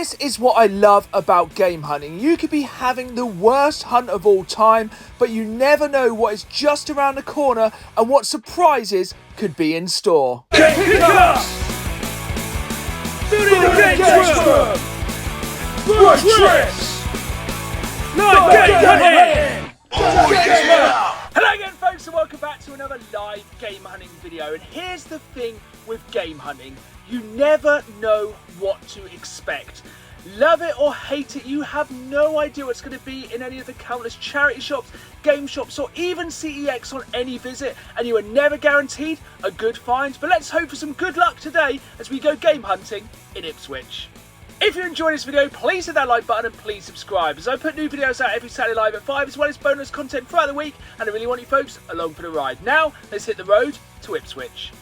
This is what I love about game hunting. You could be having the worst hunt of all time, but you never know what is just around the corner and what surprises could be in store. Game pickups! Building the game room! Road trips! Live game hunting! Hello again folks and welcome back to another live game hunting video. And here's the thing with game hunting. You never know what to expect. Love it or hate it, you have no idea what's going to be in any of the countless charity shops, game shops, or even CEX on any visit, and you are never guaranteed a good find. But let's hope for some good luck today as we go game hunting in Ipswich. If you enjoyed this video, please hit that like button and please subscribe, as I put new videos out every Saturday live at 5, as well as bonus content throughout the week, and I really want you folks along for the ride. Now, let's hit the road to Ipswich.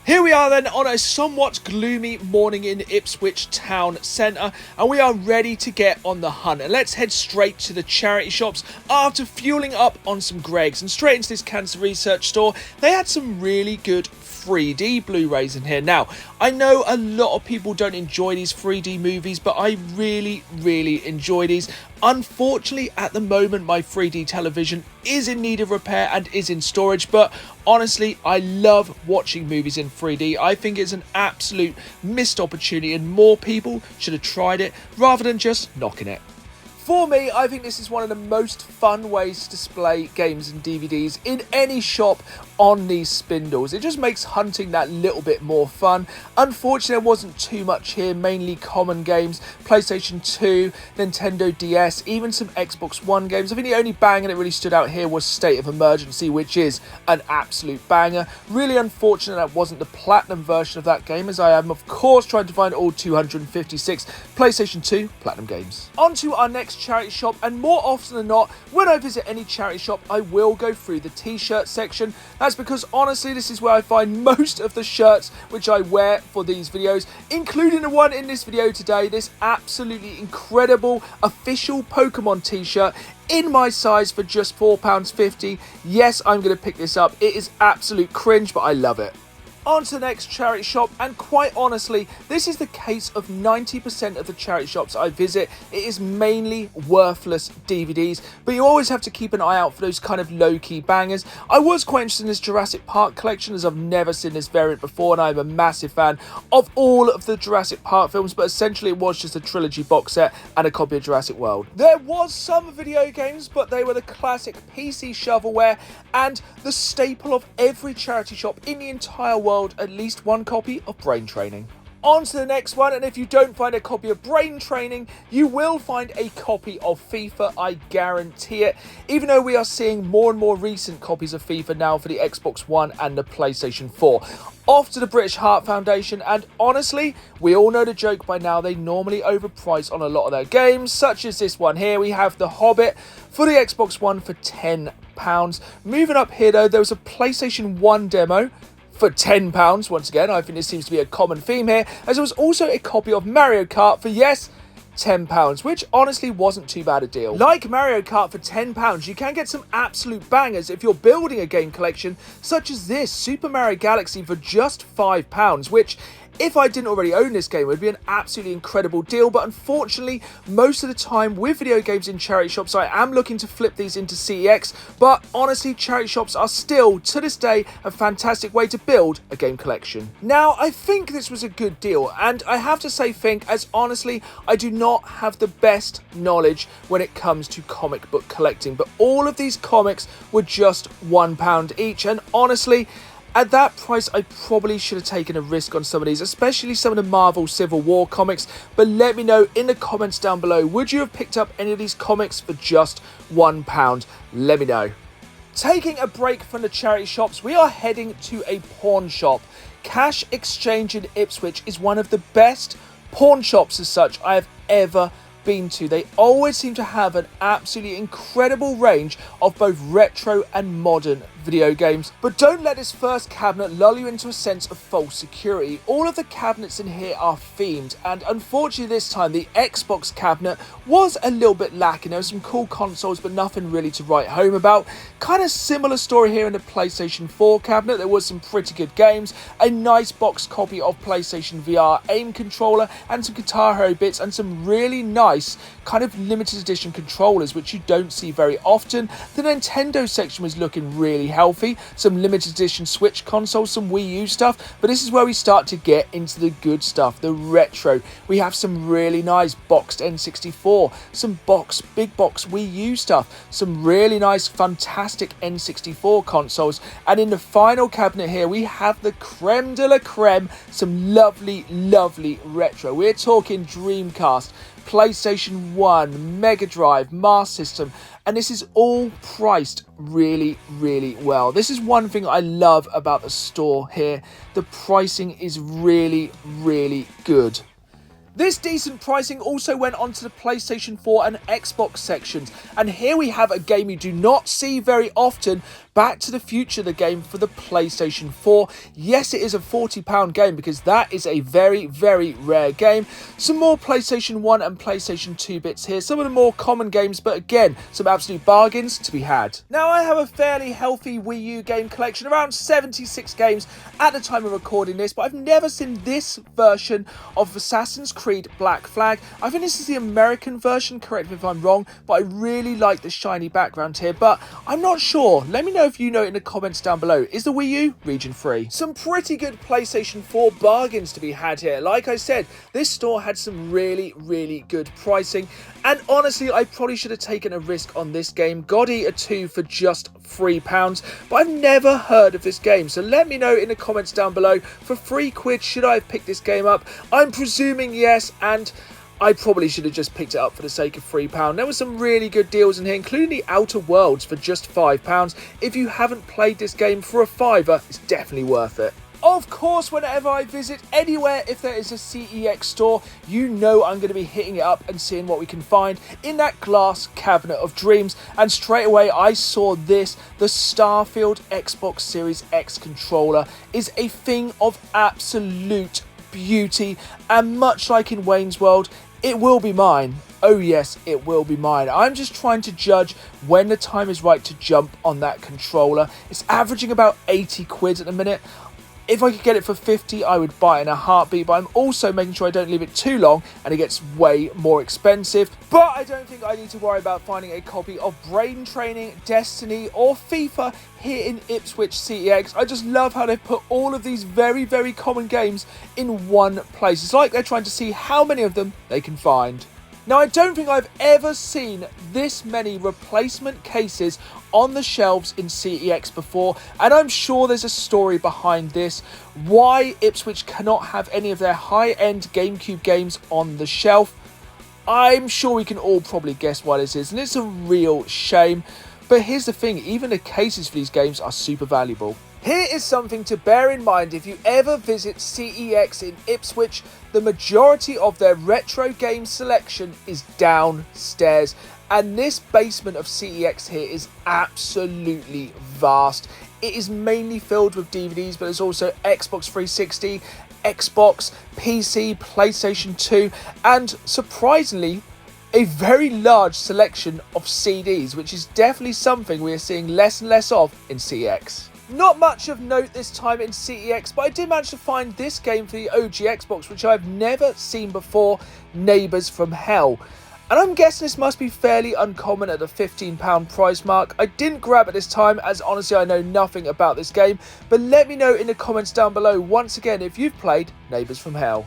Here we are then on a somewhat gloomy morning in Ipswich town centre, and we are ready to get on the hunt. And let's head straight to the charity shops after fueling up on some Greggs, and straight into this cancer research store. They had some really good 3D Blu-rays in here. Now, I know a lot of people don't enjoy these 3D movies, but I really enjoy these. Unfortunately, at the moment, my 3D television is in need of repair and is in storage, but honestly, I love watching movies in 3D. I think it's an absolute missed opportunity and more people should have tried it rather than just knocking it. For me, I think this is one of the most fun ways to display games and DVDs in any shop on these spindles. It just makes hunting that little bit more fun. Unfortunately, there wasn't too much here, mainly common games, PlayStation 2, Nintendo DS, even some Xbox One games. I think the only banger that really stood out here was State of Emergency, which is an absolute banger. Really unfortunate that wasn't the platinum version of that game, as I am of course trying to find all 256 PlayStation 2 platinum games. On to our next charity shop, and more often than not, when I visit any charity shop, I will go through the t-shirt section. That's because honestly, this is where I find most of the shirts which I wear for these videos, including the one in this video today, this absolutely incredible official Pokemon t-shirt in my size for just £4.50. Yes, I'm going to pick this up. It is absolute cringe, but I love it. On to the next charity shop, and quite honestly, this is the case of 90% of the charity shops I visit. It is mainly worthless DVDs, but you always have to keep an eye out for those kind of low-key bangers. I was quite interested in this Jurassic Park collection, as I've never seen this variant before, and I'm a massive fan of all of the Jurassic Park films, but essentially it was just a trilogy box set and a copy of Jurassic World. There was some video games, but they were the classic PC shovelware and the staple of every charity shop in the entire world, at least one copy of Brain Training. On to the next one, and if you don't find a copy of Brain Training, you will find a copy of FIFA, I guarantee it, even though we are seeing more and more recent copies of FIFA now for the Xbox One and the PlayStation 4. Off to the British Heart Foundation, and honestly, we all know the joke by now. They normally overprice on a lot of their games, such as this one here. We have The Hobbit for the Xbox One for £10. Moving up here though, there was a PlayStation 1 demo for £10. Once again, I think this seems to be a common theme here, as there was also a copy of Mario Kart for, yes, £10, which honestly wasn't too bad a deal. Like Mario Kart for £10, you can get some absolute bangers if you're building a game collection, such as this Super Mario Galaxy for just £5, which, if I didn't already own this game, it would be an absolutely incredible deal. But unfortunately, most of the time with video games in charity shops, I am looking to flip these into CEX. But honestly, charity shops are still, to this day, a fantastic way to build a game collection. Now, I think this was a good deal, and I have to say think, as honestly, I do not have the best knowledge when it comes to comic book collecting. But all of these comics were just £1 each, and honestly, at that price, I probably should have taken a risk on some of these, especially some of the Marvel Civil War comics. But let me know in the comments down below, would you have picked up any of these comics for just £1? Let me know. Taking a break from the charity shops, we are heading to a pawn shop. Cash Exchange in Ipswich is one of the best pawn shops as such I have ever been to. They always seem to have an absolutely incredible range of both retro and modern video games. But don't let this first cabinet lull you into a sense of false security. All of the cabinets in here are themed, and unfortunately this time the Xbox cabinet was a little bit lacking. There were some cool consoles but nothing really to write home about. Kind of similar story here in the PlayStation 4 cabinet. There was some pretty good games, a nice box copy of PlayStation VR aim controller and some Guitar Hero bits, and some really nice kind of limited edition controllers which you don't see very often. The Nintendo section was looking really healthy, some limited edition Switch consoles, some Wii U stuff, but this is where we start to get into the good stuff, the retro. We have some really nice boxed N64, some big box Wii U stuff, some really nice fantastic N64 consoles, and in the final cabinet here we have the creme de la creme, some lovely retro. We're talking Dreamcast, PlayStation 1, Mega Drive, Master System, and this is all priced really well. This is one thing I love about the store here. The pricing is really good. This decent pricing also went onto the PlayStation 4 and Xbox sections, and here we have a game you do not see very often, Back to the Future, the game for the PlayStation 4. Yes, it is a £40 game because that is a very rare game. Some more PlayStation 1 and PlayStation 2 bits here, some of the more common games, but again, some absolute bargains to be had. Now, I have a fairly healthy Wii U game collection, around 76 games at the time of recording this, but I've never seen this version of Assassin's Creed Black Flag. I think this is the American version, correct me if I'm wrong, but I really like the shiny background here, but I'm not sure. Let me know if you know in the comments down below. Is the Wii U region free? Some pretty good PlayStation 4 bargains to be had here. Like I said, this store had some really good pricing, and honestly I probably should have taken a risk on this game, God Eater 2 for just £3, but I've never heard of this game, so let me know in the comments down below. For £3, should I have picked this game up? I'm presuming yes, and I probably should have just picked it up for the sake of £3. There were some really good deals in here, including the Outer Worlds for just £5. If you haven't played this game, for a £5, it's definitely worth it. Of course, whenever I visit anywhere, if there is a CEX store, you know I'm going to be hitting it up and seeing what we can find in that glass cabinet of dreams. And straight away, I saw this. The Starfield Xbox Series X controller is a thing of absolute beauty, and much like in Wayne's World, it will be mine. Oh yes, it will be mine. I'm just trying to judge when the time is right to jump on that controller. It's averaging about 80 quid at the minute. If I could get it for 50, I would buy it in a heartbeat, but I'm also making sure I don't leave it too long and it gets way more expensive. But I don't think I need to worry about finding a copy of Brain Training, Destiny or FIFA here in Ipswich CEX. I just love how they've put all of these very common games in one place. It's like they're trying to see how many of them they can find. Now, I don't think I've ever seen this many replacement cases on the shelves in CEX before, and I'm sure there's a story behind this, why Ipswich cannot have any of their high-end GameCube games on the shelf. I'm sure we can all probably guess why this is, and it's a real shame. But here's the thing, even the cases for these games are super valuable. Here is something to bear in mind if you ever visit CEX in Ipswich. The majority of their retro game selection is downstairs, and this basement of CEX here is absolutely vast. It is mainly filled with DVDs, but there's also Xbox 360, Xbox, PC, PlayStation 2, and surprisingly, a very large selection of CDs, which is definitely something we are seeing less and less of in CEX. Not much of note this time in CEX, but I did manage to find this game for the OG Xbox, which I've never seen before, Neighbours from Hell. And I'm guessing this must be fairly uncommon at the £15 price mark. I didn't grab it this time, as honestly I know nothing about this game, but let me know in the comments down below once again if you've played Neighbours from Hell.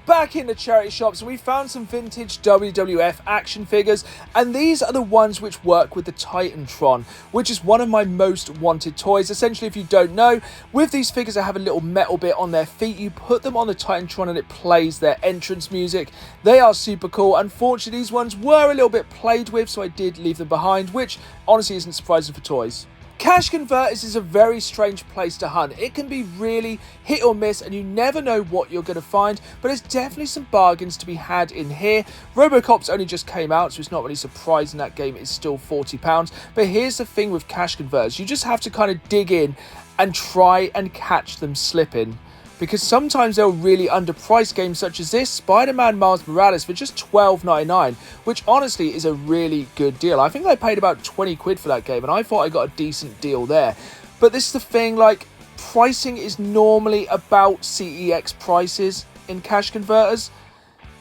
Back in the charity shops, we found some vintage WWF action figures, and these are the ones which work with the Titantron, which is one of my most wanted toys. Essentially, if you don't know, with these figures that have a little metal bit on their feet, you put them on the Titantron and it plays their entrance music. They are super cool. Unfortunately, these ones were a little bit played with, so I did leave them behind, which honestly isn't surprising for toys. Cash converters is a very strange place to hunt. It can be really hit or miss and you never know what you're going to find, but there's definitely some bargains to be had in here. Robocop's only just came out, so it's not really surprising that game is still £40. But here's the thing with cash converters, you just have to kind of dig in and try and catch them slipping. Because sometimes they'll really underprice games such as this, Spider-Man Miles Morales, for just $12.99, which honestly is a really good deal. I think I paid about 20 quid for that game, and I thought I got a decent deal there. But this is the thing, like, pricing is normally about CEX prices in cash converters.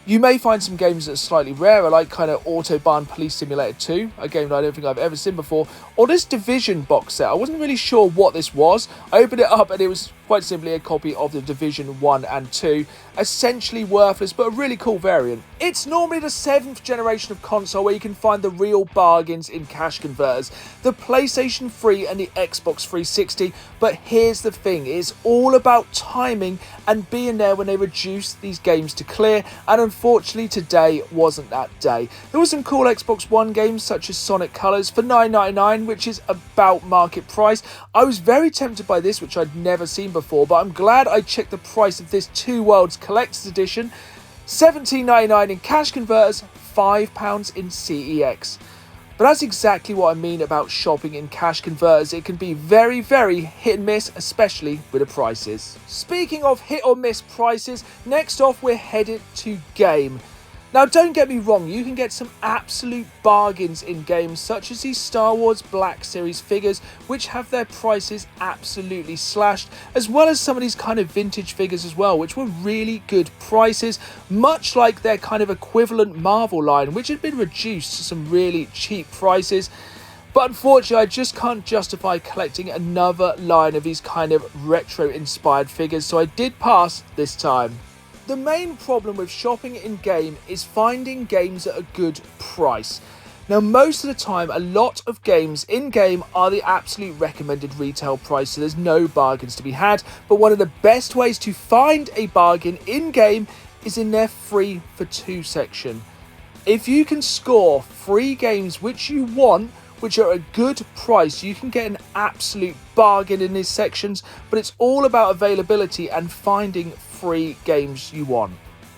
You may find some games that are slightly rarer, like kind of Autobahn Police Simulator 2, a game that I don't think I've ever seen before, or this Division box set. I wasn't really sure what this was. I opened it up and it was quite simply a copy of the Division 1 and 2, essentially worthless, but a really cool variant. It's normally the 7th generation of console where you can find the real bargains in cash converters, the PlayStation 3 and the Xbox 360, but here's the thing, it's all about timing and being there when they reduce these games to clear, and unfortunately today wasn't that day. There were some cool Xbox One games such as Sonic Colors for $9.99, which is about market price. I was very tempted by this, which I'd never seen before, but I'm glad I checked the price of this Two Worlds Collector's Edition. $17.99 in cash converters, £5 in CEX. But that's exactly what I mean about shopping in cash converters. It can be very, very hit and miss, especially with the prices. Speaking of hit or miss prices, next off we're headed to game. Now don't get me wrong, you can get some absolute bargains in games such as these Star Wars Black Series figures, which have their prices absolutely slashed, as well as some of these kind of vintage figures as well, which were really good prices, much like their kind of equivalent Marvel line, which had been reduced to some really cheap prices. But unfortunately, I just can't justify collecting another line of these kind of retro-inspired figures, so I did pass this time. The main problem with shopping in-game is finding games at a good price. Now, most of the time, a lot of games in-game are the absolute recommended retail price, so there's no bargains to be had. But one of the best ways to find a bargain in-game is in their free for 2 section. If you can score 3 games which you want, which are a good price, you can get an absolute bargain in these sections, but it's all about availability and finding free games you want.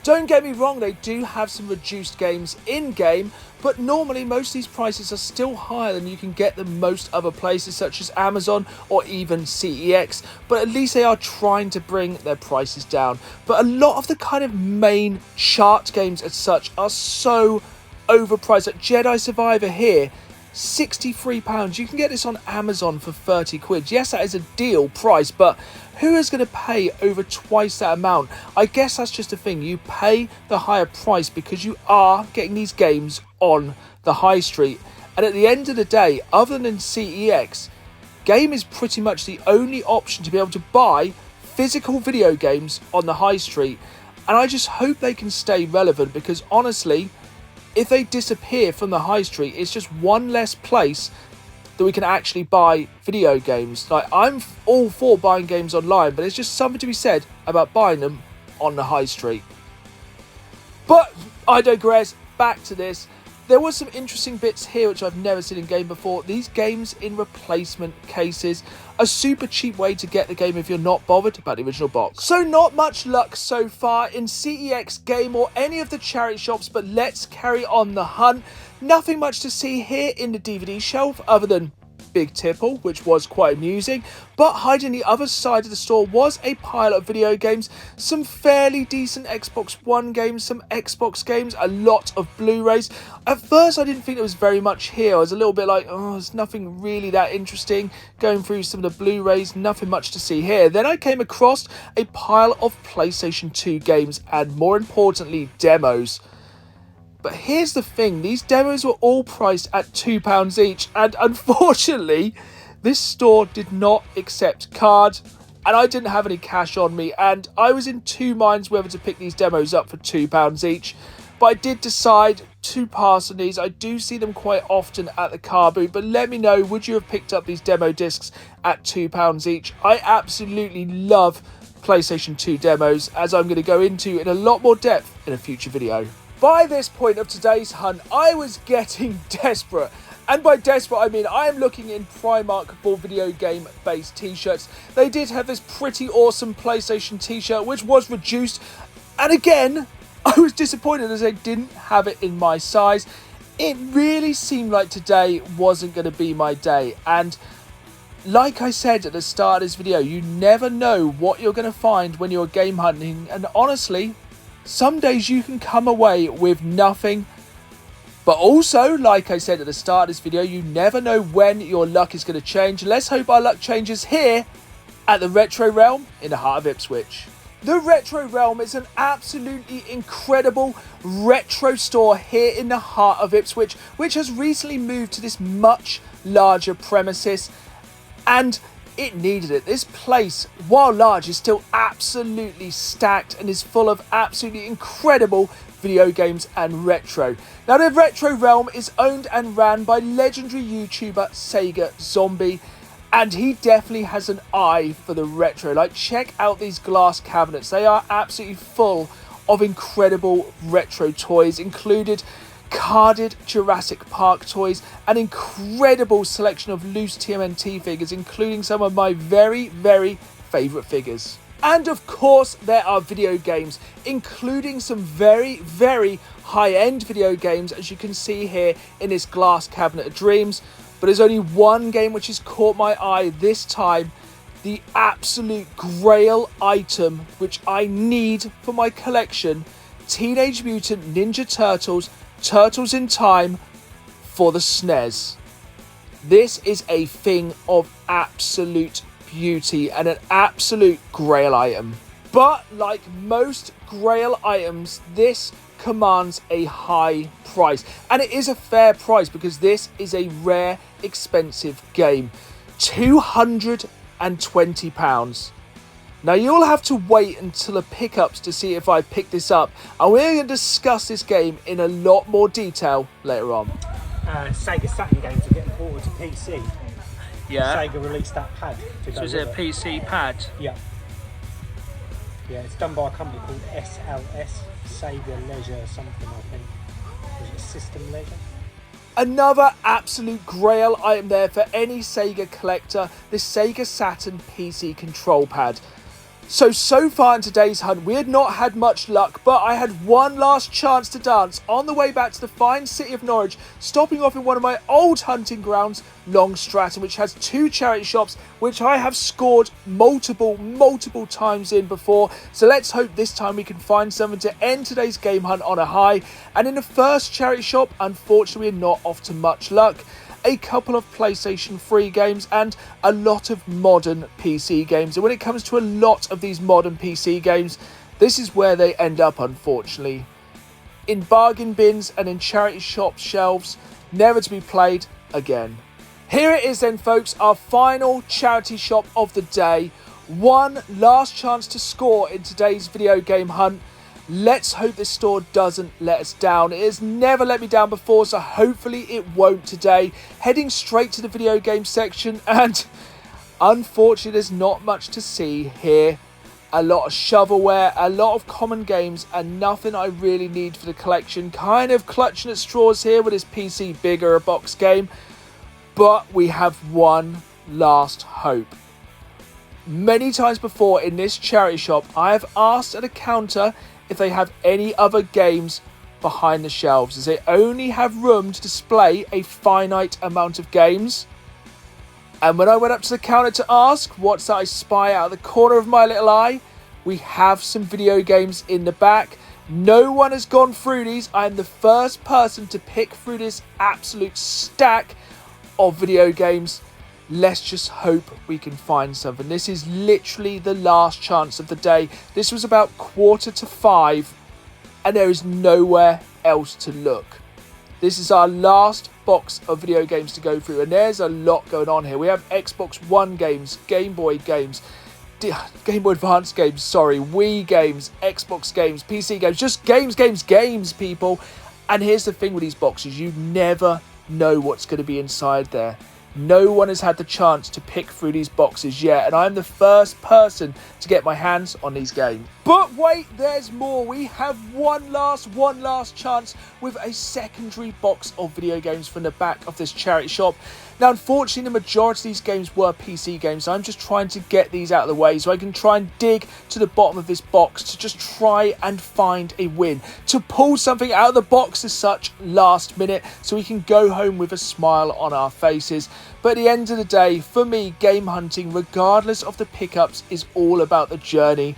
Don't get me wrong, they do have some reduced games in-game, but normally most of these prices are still higher than you can get them most other places such as Amazon or even CEX, but at least they are trying to bring their prices down. But a lot of the kind of main chart games as such are so overpriced. Like Jedi Survivor here, £63. You can get this on Amazon for 30 quid. Yes, that is a deal price, but who is going to pay over twice that amount? I guess that's just the thing. You pay the higher price because you are getting these games on the high street. And at the end of the day, other than CEX, game is pretty much the only option to be able to buy physical video games on the high street. And I just hope they can stay relevant, because honestly, if they disappear from the high street, it's just one less place that we can actually buy video games. Like, I'm all for buying games online, but there's just something to be said about buying them on the high street. But I digress. Back to this. There was some interesting bits here which I've never seen in game before. These games in replacement cases, a super cheap way to get the game if you're not bothered about the original box. So not much luck so far in CEX game or any of the charity shops, but let's carry on the hunt. Nothing much to see here in the DVD shelf other than Big Tipple, which was quite amusing, but hiding the other side of the store was a pile of video games, some fairly decent Xbox One games, some Xbox games, a lot of Blu-rays. At first I didn't think there was very much here. I was a little bit like, oh, there's nothing really that interesting. Going through some of the Blu-rays, nothing much to see here. Then I came across a pile of PlayStation 2 games and, more importantly, demos. But here's the thing, these demos were all priced at £2 each, and unfortunately, this store did not accept card, and I didn't have any cash on me, and I was in 2 minds whether to pick these demos up for £2 each. But I did decide to pass on these. I do see them quite often at the car boot, but let me know, would you have picked up these demo discs at £2 each? I absolutely love PlayStation 2 demos, as I'm going to go into in a lot more depth in a future video. By this point of today's hunt, I was getting desperate. And by desperate, I mean I am looking in Primark for video game based t-shirts. They did have this pretty awesome PlayStation t-shirt which was reduced, and again I was disappointed as they didn't have it in my size. It really seemed like today wasn't going to be my day, and like I said at the start of this video, you never know what you're going to find when you're game hunting, and honestly, some days you can come away with nothing. But also, like I said at the start of this video, you never know when your luck is going to change. Let's hope our luck changes here at the Retro Realm in the heart of Ipswich. The Retro Realm is an absolutely incredible retro store here in the heart of Ipswich, which has recently moved to this much larger premises, and it needed it. This place, while large, is still absolutely stacked and is full of absolutely incredible video games and retro. Now, the Retro Realm is owned and ran by legendary YouTuber Sega Zombie, and he definitely has an eye for the retro. Like, check out these glass cabinets. They are absolutely full of incredible retro toys, included carded Jurassic Park toys, an incredible selection of loose Tmnt figures, including some of my very, very favourite figures. And of course, there are video games, including some very, very high-end video games, as you can see here in this glass cabinet of dreams. But there's only one game which has caught my eye this time, the absolute grail item which I need for my collection, Teenage Mutant Ninja Turtles, Turtles in Time for the SNES. This is a thing of absolute beauty and an absolute grail item. But like most grail items, this commands a high price, and it is a fair price because this is a rare, expensive game. £220. Now, you'll have to wait until the pickups to see if I pick this up, and we're going to discuss this game in a lot more detail later on. Sega Saturn games are getting ported to PC. Yeah. Sega released that pad to go So is with it a PC pad? Yeah. Yeah, it's done by a company called SLS, Sega Leisure something, I think. Was it System Leisure? Another absolute grail item there for any Sega collector, the Sega Saturn PC control pad. So far in today's hunt, we had not had much luck, but I had one last chance to dance on the way back to the fine city of Norwich, stopping off in one of my old hunting grounds, Long Stratton, which has two charity shops, which I have scored multiple times in before. So let's hope this time we can find something to end today's game hunt on a high. And in the first charity shop, unfortunately, we're not off to much luck. A couple of PlayStation 3 games and a lot of modern PC games. And when it comes to a lot of these modern PC games, this is where they end up, unfortunately. In bargain bins and in charity shop shelves, never to be played again. Here it is then, folks, our final charity shop of the day. One last chance to score in today's video game hunt. Let's hope this store doesn't let us down. It has never let me down before, so hopefully it won't today. Heading straight to the video game section, and unfortunately there's not much to see here. A lot of shovelware, a lot of common games, and nothing I really need for the collection. Kind of clutching at straws here with this PC Bigger box game. But we have one last hope. Many times before in this charity shop, I have asked at a counter if they have any other games behind the shelves, as they only have room to display a finite amount of games. And when I went up to the counter to ask, what's that I spy out of the corner of my little eye? We have some video games in the back. No one has gone through these. I am the first person to pick through this absolute stack of video games. Let's just hope we can find something. This is literally the last chance of the day. This was about 4:45 and there is nowhere else to look. This is our last box of video games to go through, and there's a lot going on here. We have Xbox One games, Game Boy games, Game Boy Advance games, Wii games, Xbox games, PC games, just games, people. And here's the thing with these boxes, you never know what's going to be inside there. No one has had the chance to pick through these boxes yet, and I'm the first person to get my hands on these games. But wait, there's more. We have one last chance with a secondary box of video games from the back of this charity shop. Now, unfortunately, the majority of these games were PC games. So I'm just trying to get these out of the way so I can try and dig to the bottom of this box to just try and find a win. To pull something out of the box as such last minute so we can go home with a smile on our faces. But at the end of the day, for me, game hunting, regardless of the pickups, is all about the journey.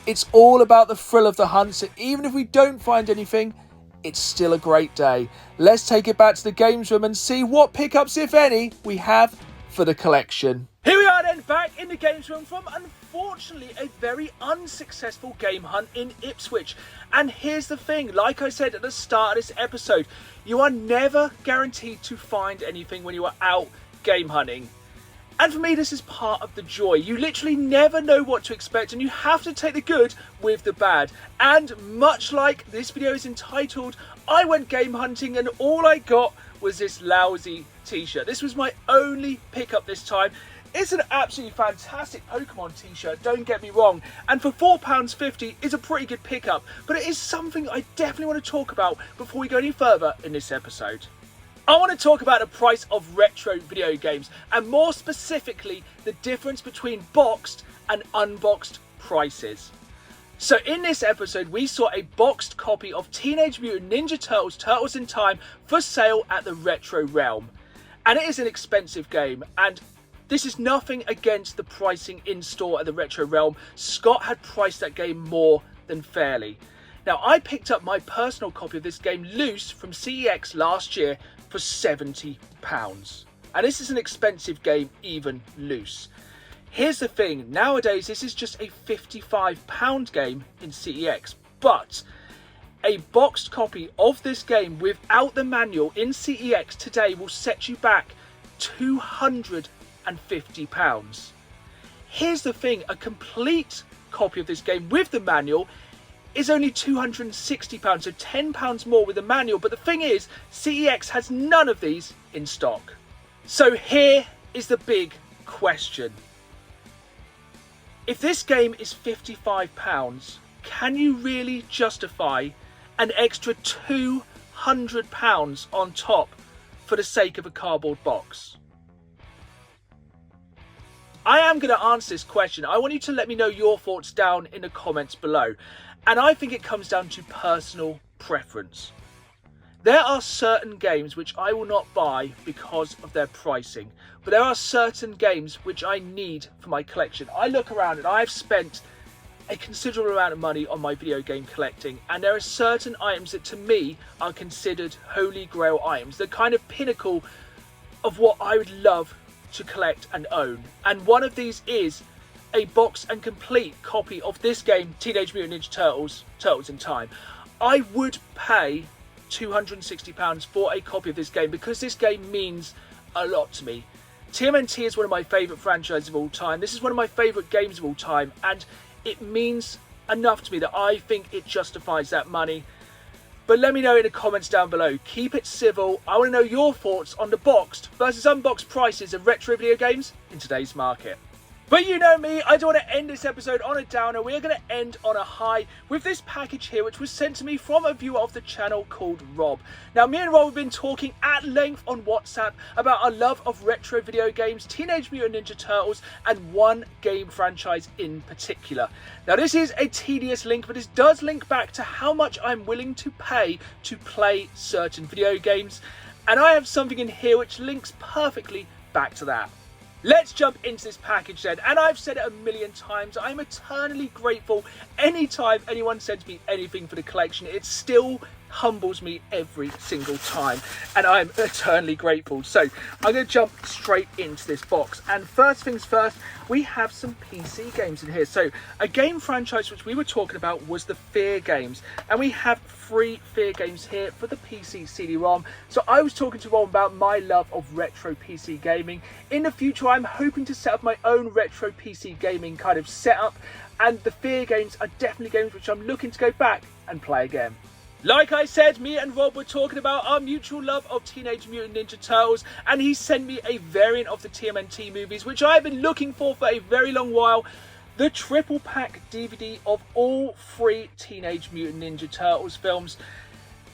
It's all about the thrill of the hunt, so even if we don't find anything, it's still a great day. Let's take it back to the games room and see what pickups, if any, we have for the collection. Here we are then, back in the games room from, unfortunately, a very unsuccessful game hunt in Ipswich. And here's the thing, like I said at the start of this episode, you are never guaranteed to find anything when you are out game hunting. And for me, this is part of the joy. You literally never know what to expect, and you have to take the good with the bad. And much like this video is entitled, I went game hunting and all I got was this Lousy t-shirt. This was my only pickup this time. It's an absolutely fantastic Pokemon t-shirt, don't get me wrong. And for £4.50 is a pretty good pickup. But it is something I definitely want to talk about before we go any further in this episode. I want to talk about the price of retro video games, and more specifically, the difference between boxed and unboxed prices. So in this episode, we saw a boxed copy of Teenage Mutant Ninja Turtles: Turtles in Time for sale at the Retro Realm. And it is an expensive game, and this is nothing against the pricing in store at the Retro Realm. Scott had priced that game more than fairly. Now, I picked up my personal copy of this game loose from CEX last year for £70. And this is an expensive game, even loose. Here's the thing, nowadays this is just a £55 game in CEX, but a boxed copy of this game without the manual in CEX today will set you back £250. Here's the thing, a complete copy of this game with the manual is only £260, so £10 more with the manual. But the thing is, CEX has none of these in stock. So here is the big question. If this game is £55, can you really justify an extra £200 on top for the sake of a cardboard box? I am going to answer this question. I want you to let me know your thoughts down in the comments below. And I think it comes down to personal preference. There are certain games which I will not buy because of their pricing. But there are certain games which I need for my collection. I look around and I've spent a considerable amount of money on my video game collecting. And there are certain items that to me are considered Holy Grail items. The kind of pinnacle of what I would love to collect and own. And one of these is a box and complete copy of this game, Teenage Mutant Ninja Turtles: Turtles in Time. I would pay £260 for a copy of this game because this game means a lot to me. Tmnt is one of my favourite franchises of all time. This is one of my favourite games of all time, and it means enough to me that I think it justifies that money. But let me know in the comments down below. Keep it civil. I want to know your thoughts on the boxed versus unboxed prices of retro video games in today's market. But you know me, I don't want to end this episode on a downer. We are going to end on a high with this package here, which was sent to me from a viewer of the channel called Rob. Now, me and Rob have been talking at length on WhatsApp about our love of retro video games, Teenage Mutant Ninja Turtles, and one game franchise in particular. Now, this is a tedious link, but this does link back to how much I'm willing to pay to play certain video games. And I have something in here which links perfectly back to that. Let's jump into this package then, and I've said it a million times, I'm eternally grateful anytime anyone sends me anything for the collection. It still humbles me every single time, and I'm eternally grateful. So I'm going to jump straight into this box, and first things first, we have some PC games in here. So a game franchise which we were talking about was the Fear games, and we have 3 Fear games here for the PC CD-ROM. So I was talking to Rob about my love of retro PC gaming. In the future, I'm hoping to set up my own retro PC gaming kind of setup, and the Fear games are definitely games which I'm looking to go back and play again. Like I said, me and Rob were talking about our mutual love of Teenage Mutant Ninja Turtles, and he sent me a variant of the TMNT movies, which I've been looking for a very long while. the triple pack DVD of all 3 Teenage Mutant Ninja Turtles films.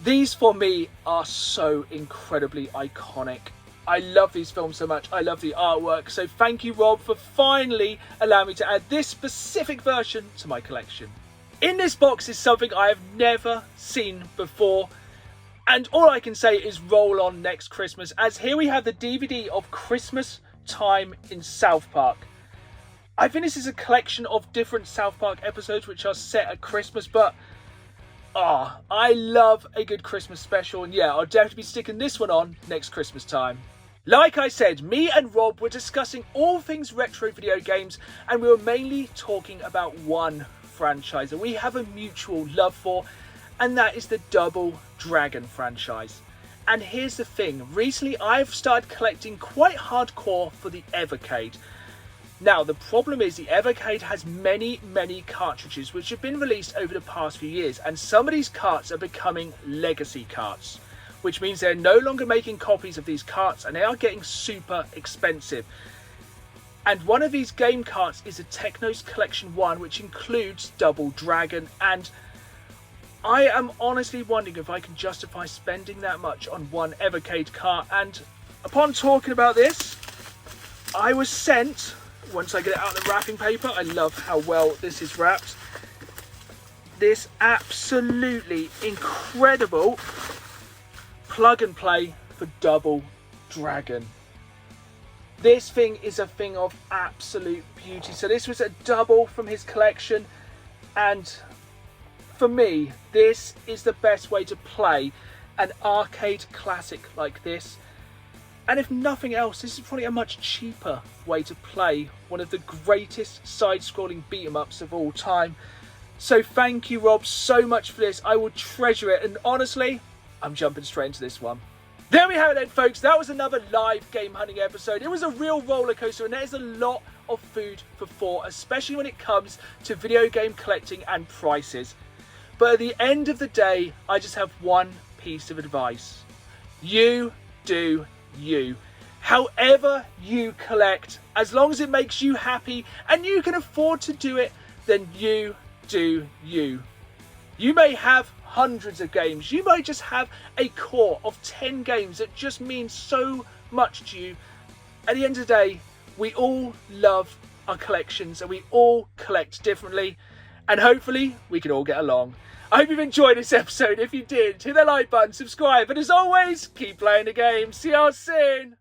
These for me are so incredibly iconic. I love these films so much. I love the artwork. So thank you, Rob, for finally allowing me to add this specific version to my collection. In this box is something I have never seen before. And all I can say is roll on next Christmas, as here we have the DVD of Christmas Time in South Park. I think this is a collection of different South Park episodes which are set at Christmas, but I love a good Christmas special, and yeah, I'll definitely be sticking this one on next Christmas time. Like I said, me and Rob were discussing all things retro video games, and we were mainly talking about one franchise that we have a mutual love for, and that is the Double Dragon franchise. And here's the thing, recently I've started collecting quite hardcore for the Evercade. Now, the problem is the Evercade has many cartridges which have been released over the past few years, and some of these carts are becoming legacy carts, which means they're no longer making copies of these carts and they are getting super expensive. And one of these game carts is a Technos Collection 1, which includes Double Dragon, and I am honestly wondering if I can justify spending that much on one Evercade cart. And upon talking about this, I was sent, once I get it out of the wrapping paper, I love how well this is wrapped, this absolutely incredible plug and play for Double Dragon. This thing is a thing of absolute beauty. So this was a double from his collection, and for me, this is the best way to play an arcade classic like this. And if nothing else, this is probably a much cheaper way to play one of the greatest side-scrolling beat-em-ups of all time. So thank you, Rob, so much for this. I will treasure it, and honestly, I'm jumping straight into this one. There we have it then, folks. That was another live game hunting episode. It was a real roller coaster, and there's a lot of food for thought, especially when it comes to video game collecting and prices. But at the end of the day, I just have one piece of advice. You do you. However you collect, as long as it makes you happy and you can afford to do it, then you do you. You may have hundreds of games. You might just have a core of 10 games that just mean so much to you. At the end of the day, we all love our collections and we all collect differently, and hopefully we can all get along. I hope you've enjoyed this episode. If you did, hit the like button, subscribe, and as always, keep playing the game. See you all soon.